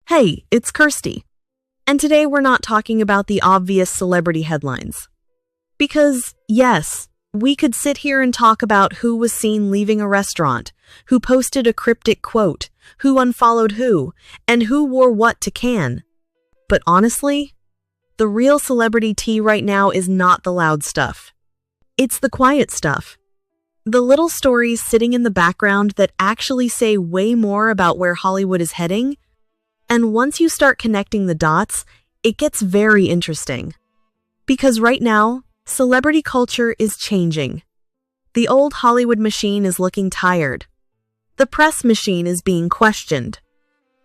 Hey, it's Kirsty. And today we're not talking about the obvious celebrity headlines. Because, yes, we could sit here and talk about who was seen leaving a restaurant, who posted a cryptic quote, who unfollowed who, and who wore what to Cannes. But honestly, the real celebrity tea right now is not the loud stuff. It's the quiet stuff. The little stories sitting in the background that actually say way more about where Hollywood is heading. And once you start connecting the dots, it gets very interesting. Because right now, celebrity culture is changing. The old Hollywood machine is looking tired. The press machine is being questioned.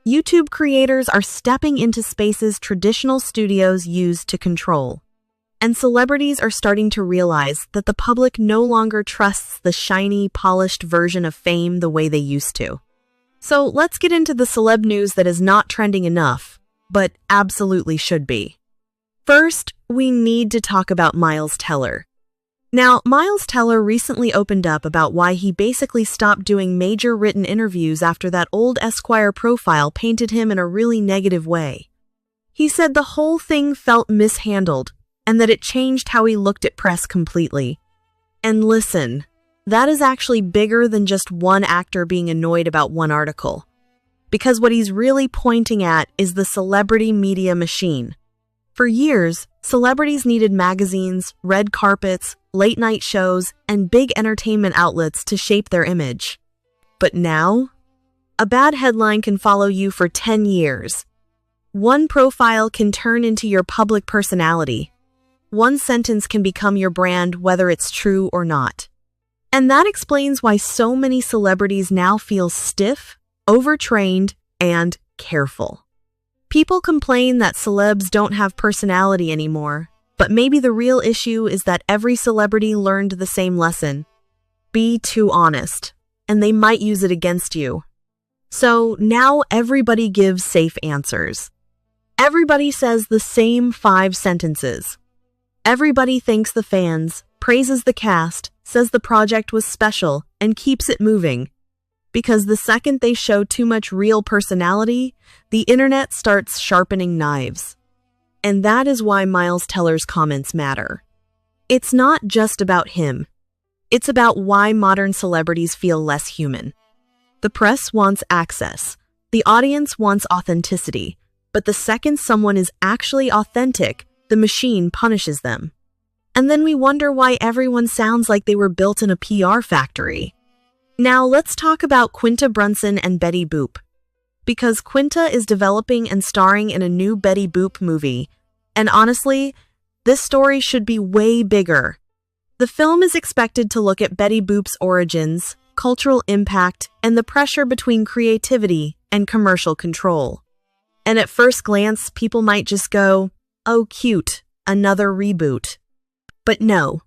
YouTube creators are stepping into spaces traditional studios used to control. And celebrities are starting to realize that the public no longer trusts the shiny, polished version of fame the way they used to. So let's get into the celeb news that is not trending enough, but absolutely should be. First, we need to talk about Miles Teller. Now, Miles Teller recently opened up about why he basically stopped doing major written interviews after that old Esquire profile painted him in a really negative way. He said the whole thing felt mishandled and that it changed how he looked at press completely. And listen, that is actually bigger than just one actor being annoyed about one article. Because what he's really pointing at is the celebrity media machine. For years, celebrities needed magazines, red carpets, late-night shows, and big entertainment outlets to shape their image. But now, a bad headline can follow you for 10 years. One profile can turn into your public personality. One sentence can become your brand, whether it's true or not. And that explains why so many celebrities now feel stiff, overtrained, and careful. People complain that celebs don't have personality anymore, but maybe the real issue is that every celebrity learned the same lesson. Be too honest, and they might use it against you. So now everybody gives safe answers. Everybody says the same 5 sentences. Everybody thanks the fans, praises the cast, says the project was special, and keeps it moving. Because the second they show too much real personality, the internet starts sharpening knives. And that is why Miles Teller's comments matter. It's not just about him. It's about why modern celebrities feel less human. The press wants access. The audience wants authenticity. But the second someone is actually authentic, the machine punishes them. And then we wonder why everyone sounds like they were built in a PR factory. Now let's talk about Quinta Brunson and Betty Boop. Because Quinta is developing and starring in a new Betty Boop movie. And honestly, this story should be way bigger. The film is expected to look at Betty Boop's origins, cultural impact, and the pressure between creativity and commercial control. And at first glance, people might just go, "Oh, cute, another reboot." But no,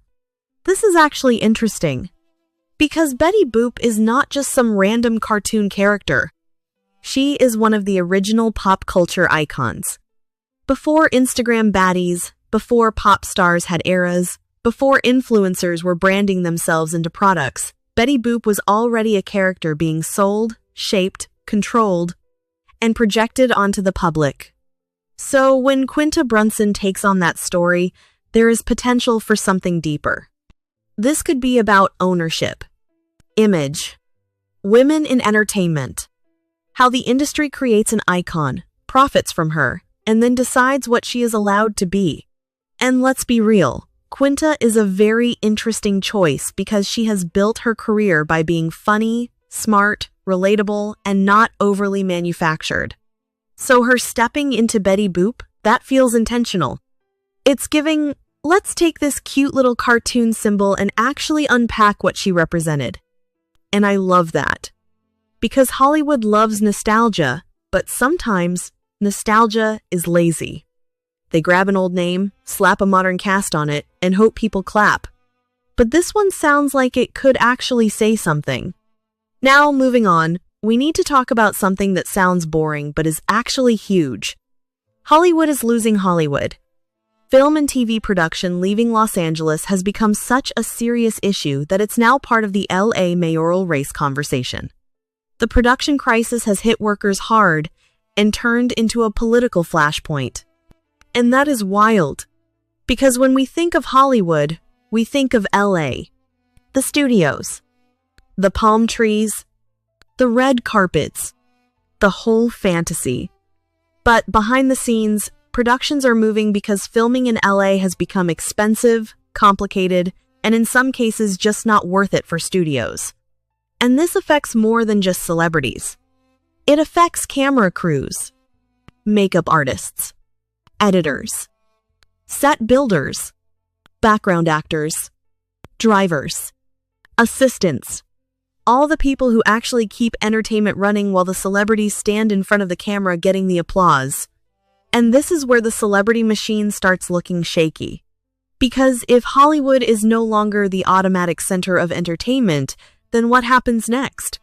this is actually interesting. Because Betty Boop is not just some random cartoon character. She is one of the original pop culture icons. Before Instagram baddies, before pop stars had eras, before influencers were branding themselves into products, Betty Boop was already a character being sold, shaped, controlled, and projected onto the public. So when Quinta Brunson takes on that story, there is potential for something deeper. This could be about ownership, image, women in entertainment, how the industry creates an icon, profits from her, and then decides what she is allowed to be. And let's be real, Quinta is a very interesting choice because she has built her career by being funny, smart, relatable, and not overly manufactured. So her stepping into Betty Boop, that feels intentional. It's giving, let's take this cute little cartoon symbol and actually unpack what she represented. And I love that. Because Hollywood loves nostalgia, but sometimes nostalgia is lazy. They grab an old name, slap a modern cast on it, and hope people clap. But this one sounds like it could actually say something. Now, moving on, we need to talk about something that sounds boring but is actually huge. Hollywood is losing Hollywood. Film and TV production leaving Los Angeles has become such a serious issue that it's now part of the LA mayoral race conversation. The production crisis has hit workers hard, and turned into a political flashpoint. And that is wild, because when we think of Hollywood, we think of LA, the studios, the palm trees, the red carpets, the whole fantasy. But behind the scenes, productions are moving because filming in LA has become expensive, complicated, and in some cases just not worth it for studios. And this affects more than just celebrities. It affects camera crews, makeup artists, editors, set builders, background actors, drivers, assistants, all the people who actually keep entertainment running while the celebrities stand in front of the camera getting the applause. And this is where the celebrity machine starts looking shaky. Because if Hollywood is no longer the automatic center of entertainment, then what happens next?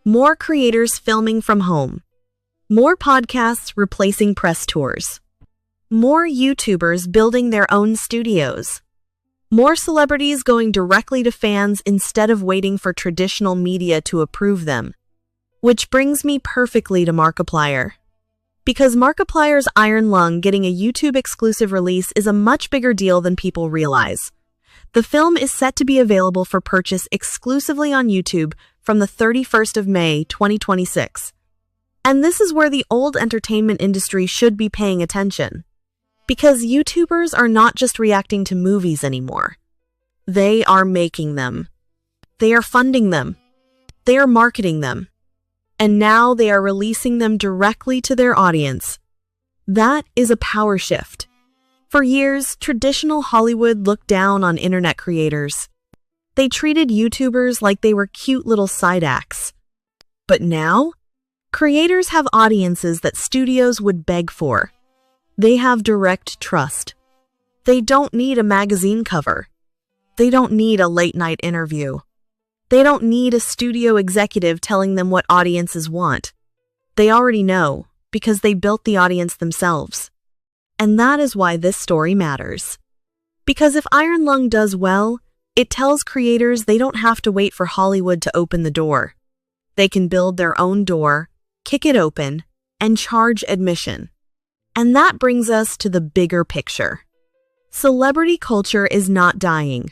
More creators filming from home. More podcasts replacing press tours. More YouTubers building their own studios. More celebrities going directly to fans instead of waiting for traditional media to approve them. Which brings me perfectly to Markiplier. Because Markiplier's Iron Lung getting a YouTube exclusive release is a much bigger deal than people realize. The film is set to be available for purchase exclusively on YouTube from the 31st of May, 2026. And this is where the old entertainment industry should be paying attention. Because YouTubers are not just reacting to movies anymore. They are making them. They are funding them. They are marketing them. And now they are releasing them directly to their audience. That is a power shift. For years, traditional Hollywood looked down on internet creators. They treated YouTubers like they were cute little side acts. But now, creators have audiences that studios would beg for. They have direct trust. They don't need a magazine cover. They don't need a late-night interview. They don't need a studio executive telling them what audiences want. They already know, because they built the audience themselves. And that is why this story matters. Because if Iron Lung does well, it tells creators they don't have to wait for Hollywood to open the door. They can build their own door, kick it open, and charge admission. And that brings us to the bigger picture. Celebrity culture is not dying.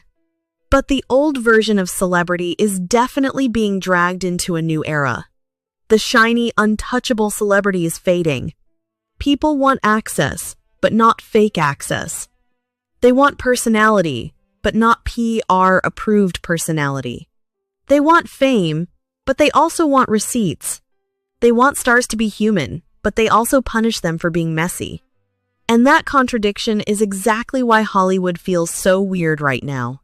But the old version of celebrity is definitely being dragged into a new era. The shiny, untouchable celebrity is fading. People want access, but not fake access. They want personality, but not PR-approved personality. They want fame, but they also want receipts. They want stars to be human, but they also punish them for being messy. And that contradiction is exactly why Hollywood feels so weird right now.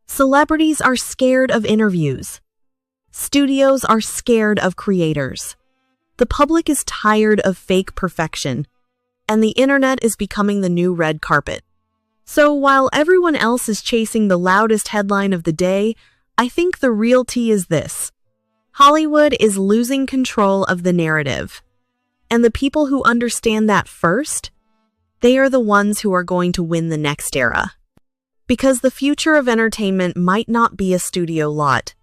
Celebrities are scared of interviews. Studios are scared of creators. The public is tired of fake perfection, and the internet is becoming the new red carpet. So while everyone else is chasing the loudest headline of the day, I think the real tea is this. Hollywood is losing control of the narrative. And the people who understand that first, they are the ones who are going to win the next era. Because the future of entertainment might not be a studio lot.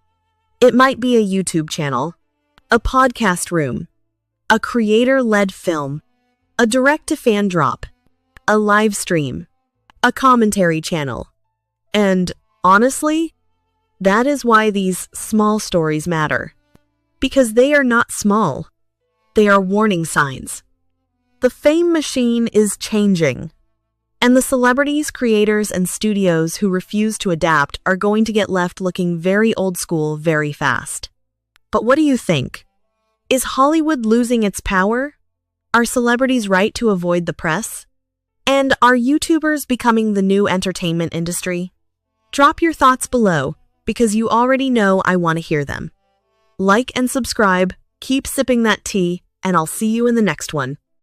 It might be a YouTube channel, a podcast room, a creator-led film, a direct-to-fan drop, a live stream, a commentary channel. And honestly, that is why these small stories matter. Because they are not small. They are warning signs. The fame machine is changing. And the celebrities, creators, and studios who refuse to adapt are going to get left looking very old school very fast. But what do you think? Is Hollywood losing its power? Are celebrities right to avoid the press? And are YouTubers becoming the new entertainment industry? Drop your thoughts below, because you already know I want to hear them. Like and subscribe, keep sipping that tea, and I'll see you in the next one.